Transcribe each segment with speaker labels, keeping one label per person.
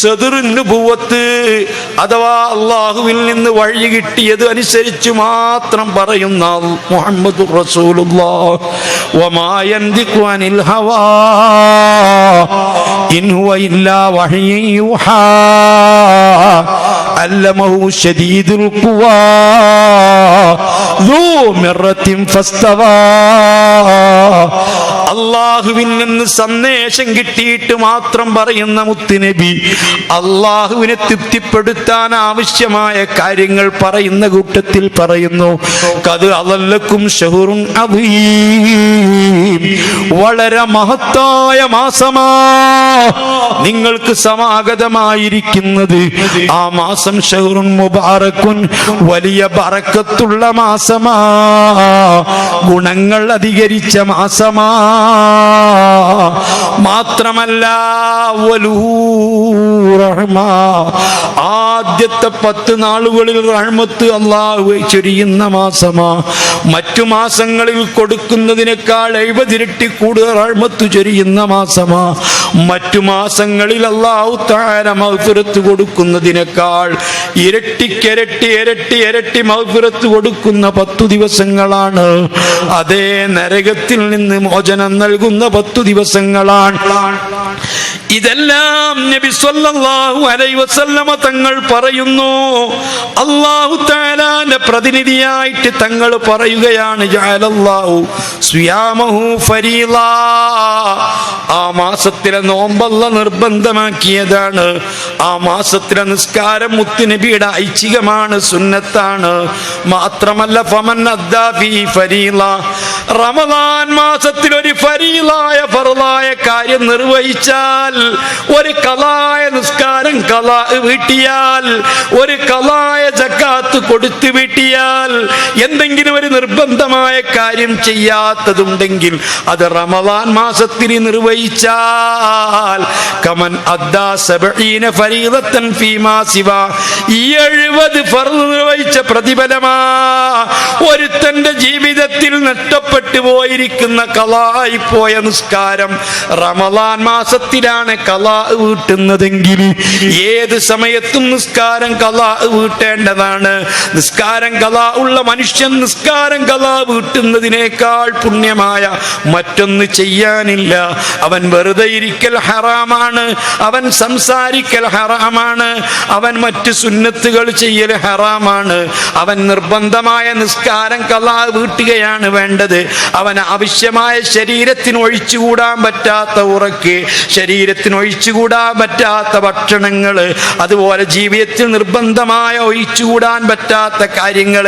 Speaker 1: സദറുൻ നുബുവത്ത് അഥവാ അല്ലാഹുവിൽ നിന്ന് വഴി കിട്ടിയത് അനുസരിച്ച് മാത്രം പറയുന്ന മുഹമ്മദുർ റസൂലുള്ളാഹ്. വമാ യൻതിഖു അനിൽ ഹവാ ഇൻ ഹുവ ഇല്ലാ വഹ്യുൻ യൂഹാ അല്ലമഹു ശദീദുൽ ഖുവാ ذو مرة فاستوى. അള്ളാഹുവിൽ നിന്ന് സന്ദേശം കിട്ടിയിട്ട് മാത്രം പറയുന്ന മുത്തുനബി അള്ളാഹുവിനെ തൃപ്തിപ്പെടുത്താൻ ആവശ്യമായ കാര്യങ്ങൾ പറയുന്ന കൂട്ടത്തിൽ പറയുന്നു, ഖദ് അളല്ലക്കും ശഹ്റുൻ അദീം, വളരെ മഹത്തായ മാസമാ നിങ്ങൾക്ക് സമാഗതമായിരിക്കുന്നത്. ആ മാസം ശഹ്റുൻ മുബാറക്കുൻ, വലിയ ബറക്കത്തുള്ള മാസമാ, ഗുണങ്ങൾ അധികരിച്ച മാസമാ. മാത്രമല്ല ആദ്യത്തെ 10 നാളുകളിൽ റഹ്മത്ത് അല്ലാഹു ചൊരിയുന്ന മാസമാ. മറ്റു മാസങ്ങളിൽ കൊടുക്കുന്നതിനേക്കാൾ 70 ഇരട്ടി കൂടുതൽ റഹ്മത്ത് ചൊരിയുന്ന മാസമാ. മറ്റു മാസങ്ങളിൽ അല്ലാഹു തആല മഗ്ഫിറത്ത് കൊടുക്കുന്നതിനേക്കാൾ ഇരട്ടിക്കിരട്ടി ഇരട്ടി ഇരട്ടി മഗ്ഫിറത്ത് കൊടുക്കുന്ന 10 ദിവസങ്ങളാണ്. അതേ നരകത്തിൽ നിന്ന് മോചനം നൽകുന്ന 10 ദിവസങ്ങളാണ്. ഇതെല്ലാം നബി സല്ലല്ലാഹു അലൈഹി വസല്ലമ തങ്ങൾ പറയുന്നു. അല്ലാഹു തആലാന്റെ പ്രതിനിധിയായിട്ട് തങ്ങൾ പറയുകയാണ്, ജഅലല്ലാഹു സിയാമഹു ഫരീള, ആ മാസത്തിലെ നോമ്പല്ല നിർബന്ധമാക്കിയതാണ്. ആ മാസത്തിലെ നിസ്കാരം മുത്തുനബിയുടെ ഐച്ഛികമാണ്, സുന്നത്താണ്. മാത്രമല്ല ഫമൻ അദ്ദാ ഫീ ഫരീള, റമദാൻ മാസത്തിൽ ഒരു ഫരീളായ ഫർളായ കാര്യം നിർവഹിച്ചാൽ, ഒരു ഖളായ നിസ്കാരം ഖളാ വീട്ടിയാൽ, ഒരു ഖളായ സക്കാത്ത് കൊടുത്തു വീട്ടിയാൽ, എന്തെങ്കിലും ഒരു നിർബന്ധമായ കാര്യം ചെയ്യാത്തതുണ്ടെങ്കിൽ അത് റമദാൻ മാസത്തിൽ നിർവഹിച്ചാൽ കമൻ അദ്ദാ 70 ഫരീദത്തൻ ഫീമാ സിവാ, 70 ഫർള് നിർവഹിച്ച പ്രതിഫലമാ ഒരുത്തന്റെ ജീവിതത്തിൽ നഷ്ടപ്പെട്ടു പോയിരിക്കുന്ന ഖളായി പോയ നിസ്കാരം റമദാൻ മാസത്തിലാണ് ഖളാ വീട്ടുന്നതെങ്കിൽ ഏത് സമയത്തും നിസ്കാരം ഖളാ വീട്ടേണ്ടതാണ്. നിസ്കാരം ഖളാ ഉള്ള മനുഷ്യൻ നിസ്കാരം ഖളാ വീട്ടുന്നതിനേക്കാൾ പുണ്യമായ മറ്റൊന്ന് ചെയ്യാനില്ല. അവൻ വെറുതെ ഇരിക്കൽ ഹറാമാണ്, അവൻ സംസാരിക്കൽ ഹറാമാണ്, അവൻ മറ്റ് സുന്നത്തുകൾ ചെയ്യൽ ഹറാമാണ്. അവൻ നിർബന്ധമായ നിസ്കാരം ഖളാ വീട്ടുകയാണ് വേണ്ടത്. അവൻ ആവശ്യമായ ശരീരത്തിന് ഒഴിച്ചുകൂടാൻ പറ്റാത്ത ഉറക്ക്, ശരീരത്തിന് ഒഴിച്ചുകൂടാൻ പറ്റാത്ത ഭക്ഷണങ്ങൾ, അതുപോലെ ജീവിതത്തിൽ നിർബന്ധമായ ഒഴിച്ചുകൂടാൻ പറ്റാത്ത കാര്യങ്ങൾ,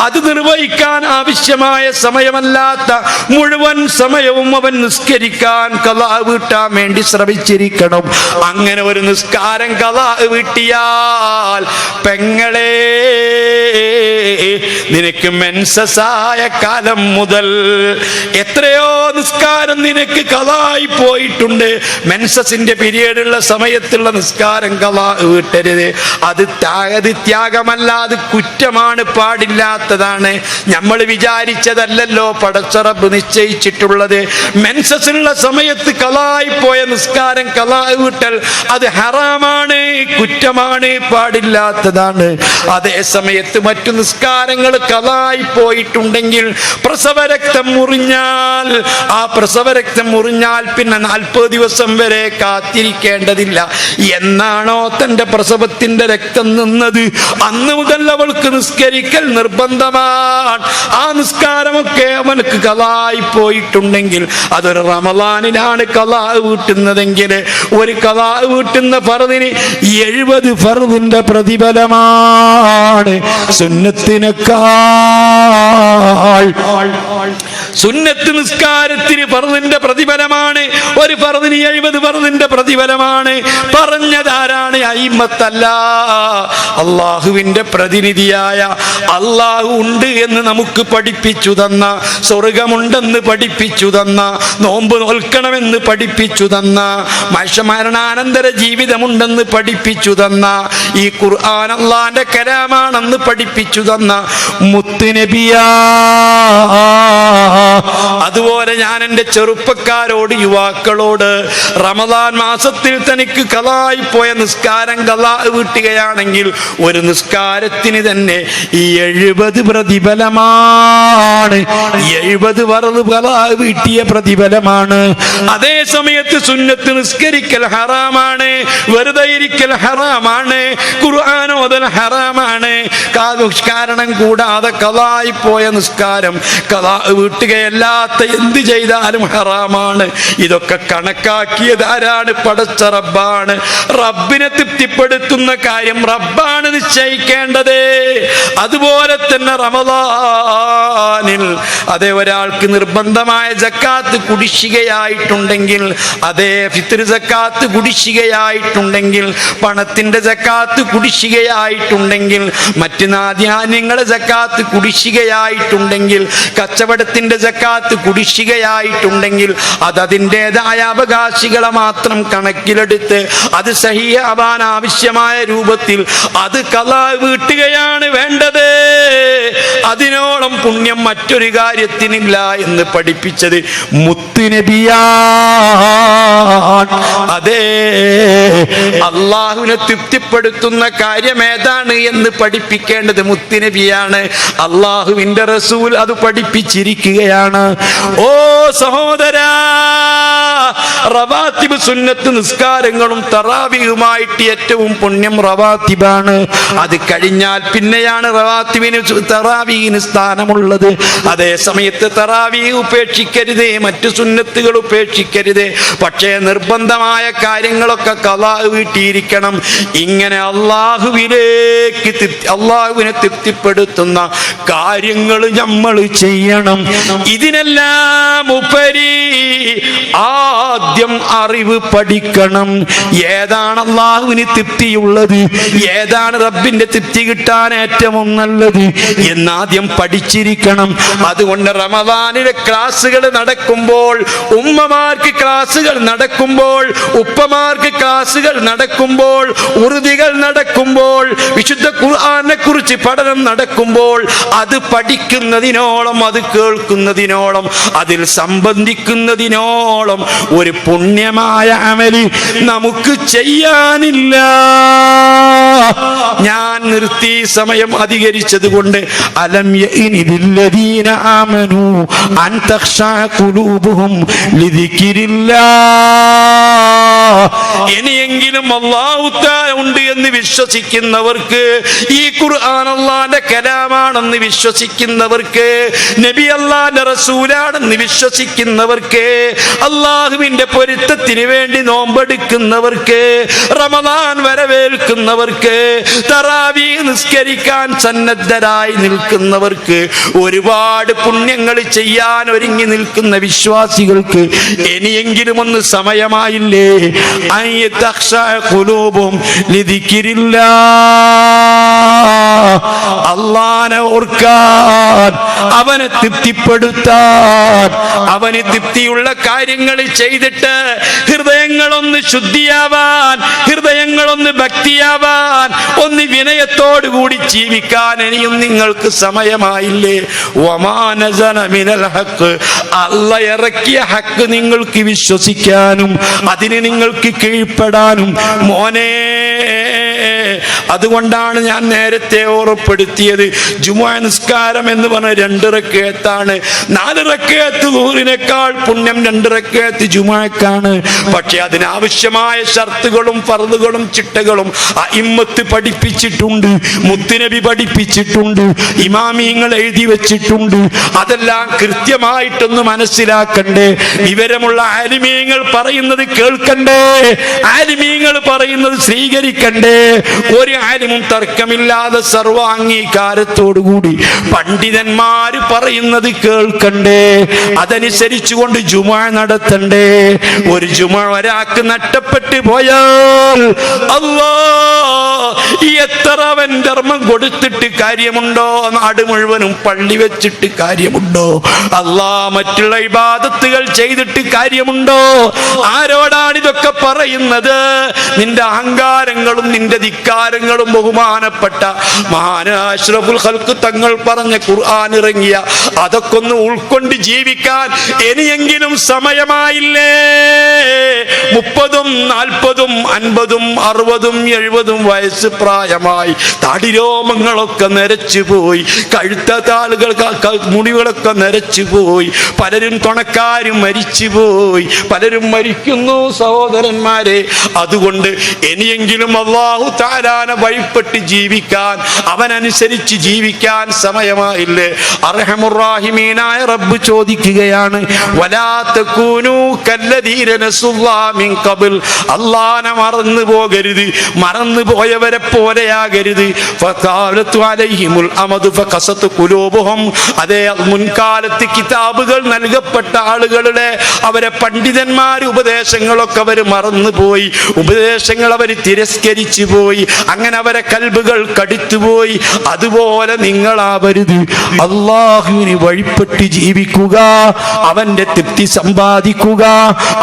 Speaker 1: അത് നിർവഹിക്കാൻ ആവശ്യമായ സമയമല്ലാത്ത മുഴുവൻ സമയവും അവൻ നിസ്കരിക്കാൻ ഖളാ വീട്ടാൻ വേണ്ടി ശ്രമിച്ചിരിക്കണം. അങ്ങനെ ഒരു നിസ്കാരം ഖളാ വീട്ടിയാൽ പെങ്ങളെ, നിനക്ക് മെൻസസായ കാലം മുതൽ എത്രയോ നിസ്കാരം നിനക്ക് ഖളായി പോയിട്ടുണ്ട്. മെൻസസിന്റെ പീരിയഡ് ഉള്ള സമയത്തുള്ള നിസ്കാരം ഖളാ വീട്ടരുത്. അത് ത്യാഗമല്ല, അത് കുറ്റമാണ്, പാടില്ലാത്തതാണ്. നമ്മൾ വിചാരിച്ചതല്ലല്ലോ പടച്ച റബ്ബ് നിശ്ചയിച്ചിട്ടുള്ളത്. മെൻസസിനുള്ള സമയത്ത് ഖളായി പോയ നിസ്കാരം ഖളാ വീട്ടൽ അത് ഹറാമാണ്, കുറ്റമാണ്, പാടില്ലാത്തതാണ്. അതേ സമയത്ത് മറ്റു നിസ്കാരങ്ങൾ ഖളായി പോയിട്ടുണ്ടെങ്കിൽ, പ്രസവരക്തം മുറിഞ്ഞാൽ, ആ പ്രസവരക്തം മുറിഞ്ഞാൽ പിന്നെ 40 ദിവസം വരെ കാത്തിരിക്കേണ്ടതില്ല. എന്നാണോ തന്റെ പ്രസവത്തിന്റെ രക്തം നിന്നത് അന്ന് മുതൽ അവൾക്ക് നിസ്കരിക്കൽ നിർബന്ധമാണ്. ആ നിസ്കാരമൊക്കെ അവനക്ക് ഖളായി പോയിട്ടുണ്ടെങ്കിൽ, അതൊരു റമദാനിലാണ് ഖളാ വീട്ടുന്നതെങ്കിൽ, ഒരു ഖളാ വീട്ടുന്ന ഫർദിന് 70 ഫർദിന്റെ പ്രതിഫലമാണ്. സുന്നത്ത് നിസ്കാരത്തിന് ഫർദിന്റെ പ്രതിഫലമാണ്. ഒരു ഫർദിന് 70 ഫർദിന്റെ പ്രതിഫലമാണ്. പറഞ്ഞതാരാണ്? അയിമ്മത്തല്ല, അള്ളാഹുവിന്റെ പ്രതിനിധിയായ, അള്ളാഹു ഉണ്ട് എന്ന് നമുക്ക് പഠിപ്പിച്ചു തന്ന, സ്വർഗമുണ്ടെന്ന് പഠിപ്പിച്ചു തന്ന, നോമ്പ് നോൽക്കണമെന്ന് പഠിപ്പിച്ചു തന്ന, മരണാനന്തര ജീവിതമുണ്ടെന്ന് പഠിപ്പിച്ചു തന്ന, ഈ ഖുർആൻ അള്ളാന്റെ കലാമാണെന്ന് പഠിപ്പിച്ചു തന്ന മുത്തുനബിയാ അതുപോലെ ഞാൻ എൻ്റെ ചെറുപ്പക്കാരോട്, യുവാക്കളോട്, റമദാൻ മാസത്തിൽ തനിക്ക് ഖളായി പോയ നിസ്കാരം ഖളാ വീട്ടുകയാണെങ്കിൽ ഒരു നിസ്കാരത്തിന് തന്നെ 70 പ്രതിഫലമാണ്. 70 ഫർള് ഖളാ വീട്ടിയ പ്രതിഫലമാണ്. അതേ സമയത്ത് സുന്നത്ത് നിസ്കരിക്കൽ ഹറാമാണ്, വെറുതെ ഇരിക്കൽ ഹറാമാണ്, ഖുർആൻ ഓതൽ ഹറാമാണ്. കാരണം കൂടാതെ ഖളായി പോയ നിസ്കാരം ഖളാ വീട്ടുകയല്ലാത്ത എന്ത് ചെയ്താലും ഹറാമാണ്. ഇതൊക്കെ കണക്കാക്കിയത് ആരാണ്? പടച്ച റബ്ബാണ്. റബ്ബിനെ തൃപ്തിപ്പെടുത്തുന്ന കാര്യം റബ്ബാണ് നിശ്ചയിക്കേണ്ടത്. അതുപോലെ തന്നെ റമദാനിൽ അതേ ഒരാൾക്ക് നിർബന്ധമായ സക്കാത്ത് കുടിശ്ശികയായിട്ടുണ്ടെങ്കിൽ, അതേ ഫിത്ർ സക്കാത്ത് കുടിശ്ശികയായിട്ടുണ്ടെങ്കിൽ, പണത്തിന്റെ സക്കാത്ത് കുടിശ്ശികയായിട്ടുണ്ടെങ്കിൽ, മറ്റ് ധാന്യങ്ങളുടെ സക്കാത്ത് കുടിശ്ശികയായിട്ടുണ്ടെങ്കിൽ, കച്ചവടത്തിന്റെ സക്കാത്ത് കുടിശ്ശികയായിട്ടുണ്ടെങ്കിൽ അതതിൻ്റെതായ അവകാശികളെ മാത്രം കണക്കിലെടുത്ത് അത് സഹിയാവാൻ ആവശ്യമായ രൂപത്തിൽ അത് ഖളാ വീട്ടുകയാണ് വേണ്ടത്. അതിനോളം പുണ്യം മറ്റൊരു കാര്യത്തിനില്ല എന്ന് പഠിപ്പിച്ചത് മുത്തുനബിയാണ്. അതേ, അള്ളാഹുവിനെ തൃപ്തിപ്പെടുത്തുന്ന കാര്യം ഏതാണ് എന്ന് പഠിപ്പിക്കേണ്ടത് മുത്തുനബിയാണ്. അള്ളാഹുവിന്റെ റസൂൽ അത് പഠിപ്പിച്ചിരിക്കുകയാണ്. ഓ സഹോദരാ, റവാത്തിബ് സുന്നത്ത് നിസ്കാരങ്ങളും തറാവീഹുമായിട്ട് ഏറ്റവും പുണ്യം റവാത്തിബാണ്. അത് കഴിഞ്ഞാൽ പിന്നെയാണ് റവാത്തിബിന് തറാവീഹിന് സ്ഥാനമുള്ളത്. അതേ സമയത്ത് തറാവീഹ് ഉപേക്ഷിക്കരുത്, മറ്റു സുന്നത്തുകൾ ഉപേക്ഷിക്കരുത്. പക്ഷേ നിർബന്ധമായ കാര്യങ്ങളൊക്കെ ഖളാ വീട്ടിയിരിക്കണം. ഇങ്ങനെ അള്ളാഹുവിനെ തൃപ്തിപ്പെടുത്തുന്ന കാര്യങ്ങൾ നമ്മൾ ചെയ്യണം. ഇതിനെല്ലാം ഉപരി ആദ്യം അറിവ് പഠിക്കണം. ഏതാണ് അള്ളാഹുവിന് തൃപ്തിയുള്ളത്, ഏതാണ് റബ്ബിന്റെ തൃപ്തി കിട്ടാൻ ഏറ്റവും നല്ലത് എന്നാദ്യം പഠിച്ചിരിക്കണം. അതുകൊണ്ട് റമദാനിലെ ക്ലാസ്സുകൾ നടക്കുമ്പോൾ, ഉമ്മമാർക്ക് ക്ലാസ്സുകൾ നടക്കുമ്പോൾ, ഉപ്പമാർക്ക് ക്ലാസ്സുകൾ നടക്കുമ്പോൾ, ഉറുദികൾ നടക്കുമ്പോൾ, വിശുദ്ധ ഖുർആനെ കുറിച്ച് പഠനം നടക്കുമ്പോൾ അത് പഠിക്കുന്നതിനോളം, അത് കേൾക്കുന്നതിനോളം, അതിൽ സംബന്ധിക്കുന്നതിനോളം ഒരു പുണ്യമായ അമല് നമുക്ക് ചെയ്യാനില്ല. ഞാൻ നിർത്തി, സമയം അധികരിച്ചത് കൊണ്ട്. അലം യഇനി ലില്ലദീന ആമനൂ അൻ തഖ്ശഅ ഖുലൂബുഹും ലിദിക്രില്ലാഹ്. ഇനിയെങ്കിലും അല്ലാഹു തആല ഉണ്ട് എന്ന് വിശ്വസിക്കുന്നവർക്ക്, ഈ ഖുർആൻ അല്ലാഹുവിന്റെ കലാമാണെന്ന് വിശ്വസിക്കുന്നവർക്ക്, നബി അല്ലാഹുവിന്റെ റസൂലാണെന്ന് വിശ്വസിക്കുന്നവർക്ക്, അല്ലാഹുവിന്റെ പൊരുത്തത്തിന് വേണ്ടി നോമ്പെടുക്കുന്നവർക്ക്, റമദാൻ വരവേൽക്കുന്നവർക്ക്, തറാവീഹ് നിസ്കരിക്കാൻ സന്നദ്ധരായി നിൽക്കുന്നവർക്ക്, ഒരുപാട് പുണ്യങ്ങൾ ചെയ്യാൻ ഒരുങ്ങി നിൽക്കുന്ന വിശ്വാസികൾക്ക് ഇനിയെങ്കിലും ഒന്ന് സമയമായില്ലേ? അല്ലാഹുവിനെ ഓർക്കാൻ, അവനെ തൃപ്തിപ്പെടുത്താൻ, അവന് തൃപ്തിയുള്ള കാര്യങ്ങൾ ചെയ്തിട്ട് ഹൃദയങ്ങളൊന്ന് ശുദ്ധിയാവാൻ, ഹൃദയങ്ങളൊന്ന് ഭക്തിയാവാൻ, ഒന്ന് വിനയത്തോടുകൂടി ജീവിക്കാൻ ഇനിയും നിങ്ങൾക്ക് സമയമായില്ലേ? അല്ലാഹു ഇറക്കിയ ഹക്ക് നിങ്ങൾക്ക് വിശ്വസിക്കാനും അതിന് നിങ്ങൾക്ക് കീഴ്പ്പെടാനും മോനെ. അതുകൊണ്ടാണ് ഞാൻ നേരത്തെ ഓർമ്മപ്പെടുത്തിയത്, ജുമുഅ നിസ്കാരം എന്ന് പറഞ്ഞ 2 റക്അത്താണ്. 4 റക്അത്ത് ദുഹറിനേക്കാൾ പുണ്യം 2 റക്അത്ത് ജുമുഅക്കാണ്. പക്ഷെ അതിനാവശ്യമായ ഷർത്തുകളും ഫർളുകളും ചിട്ടകളും അഇമ്മത്ത് പഠിപ്പിച്ചിട്ടുണ്ട്, മുത്തുനബി പഠിപ്പിച്ചിട്ടുണ്ട്, ഇമാമിയങ്ങൾ എഴുതി വെച്ചിട്ടുണ്ട്. അതെല്ലാം കൃത്യമായിട്ടൊന്ന് മനസ്സിലാക്കണ്ടേ? വിവരമുള്ള ആലിമീങ്ങൾ പറയുന്നത് കേൾക്കണ്ടേ? ആലിമീങ്ങൾ പറയുന്നത് സ്വീകരിക്കണ്ടേ? ഒരു ആലിമും തർക്കമില്ലാതെ സർവാംഗീകാരത്തോടുകൂടി പണ്ഡിതന്മാര് പറയുന്നത് കേൾക്കണ്ടേ? അതനുസരിച്ചുകൊണ്ട് ജുമുഅ നടത്തണ്ടേ? ഒരു ജുമുഅ ഒരാൾക്ക് നഷ്ടപ്പെട്ടു പോയാൽ എത്ര അവൻ ധർമ്മം കൊടുത്തിട്ട് കാര്യമുണ്ടോ? നാട് മുഴുവനും പള്ളി വെച്ചിട്ട് കാര്യമുണ്ടോ? മറ്റുള്ള ഇബാദത്തുകൾ ചെയ്തിട്ട് കാര്യമുണ്ടോ? ആരോടാണ് ഇതൊക്കെ പറയുന്നത്? നിന്റെ അഹങ്കാരങ്ങളും നിന്റെ ധിക്കാരങ്ങളും വിചാരങ്ങളും ബഹുമാനപ്പെട്ട മഹാനായ അഷ്റഫുൽ ഖൽഖ് തങ്ങൾ പറഞ്ഞ ഖുർആൻ ഇറങ്ങിയ അതൊക്കെ ഒന്ന് ഉൾക്കൊണ്ട് ജീവിക്കാൻ ഇനിയെങ്കിലും സമയമായില്ലേ? 30, 40, 50, 60, 70 വയസ്സ് പ്രായമായി താടിരോമങ്ങളൊക്കെ നരച്ചുപോയി, കഴുത്താളുകൾ മുടികളൊക്കെ നരച്ചുപോയി, പലരും തുണക്കാരും മരിച്ചുപോയി, പലരും മരിക്കുന്നു സഹോദരന്മാരെ. അതുകൊണ്ട് ഇനിയെങ്കിലും അല്ലാഹു തആലാനെ വഴിപ്പെട്ട് ജീവിക്കാൻ, അവനനുസരിച്ച് ജീവിക്കാൻ സമയമായില്ലേ? അർഹമുർ റഹീമീനായ റബ്ബ് ചോദിക്കുകയാണ്, വലാ തകൂനൂ കല്ലദീന നസുല്ലാഹ മിൻ ഖബൽ. അല്ലാഹനെ മറന്നു പോകരുത്, മറന്നു പോയവരെ പോലെയാകരുത്. ഫഖാലതു അലൈഹിമുൽ അമദു ഫഖസത് ഖുലൂബുഹും. അതേ മുൻകാലത്ത് കിതാബുകൾ നൽകപ്പെട്ട ആളുകളുടെ അവരെ പണ്ഡിതന്മാർ ഉപദേശങ്ങളൊക്കെ അവർ മറന്നുപോയി, ഉപദേശങ്ങൾ അവർ തിരസ്കരിച്ചു പോയി, അങ്ങനെ അവരെ കൽബുകൾ കടിത്തുപോയി. അതുപോലെ നിങ്ങളാവരുത്. അല്ലാഹുവിന് വഴിപ്പെട്ട് ജീവിക്കുക, അവന്റെ തൃപ്തി സമ്പാദിക്കുക,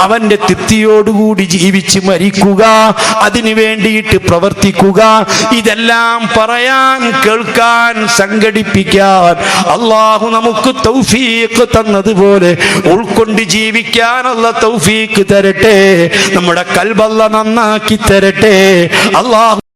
Speaker 1: അവന്റെ തൃപ്തിയോടുകൂടി ജീവിച്ച് മരിക്കുക, അതിനു വേണ്ടിയിട്ട് പ്രവർത്തിക്കുക. ഇതെല്ലാം പറയാൻ, കേൾക്കാൻ, സംഘടിപ്പിക്കാൻ അല്ലാഹു നമുക്ക് തൗഫീഖ് തന്നതുപോലെ ഉൾക്കൊണ്ട് ജീവിക്കാൻ അല്ലാഹു തൗഫീഖ് തരട്ടെ. നമ്മുടെ കൽബ് അല്ലാഹു നന്നാക്കി തരട്ടെ. അല്ലാഹു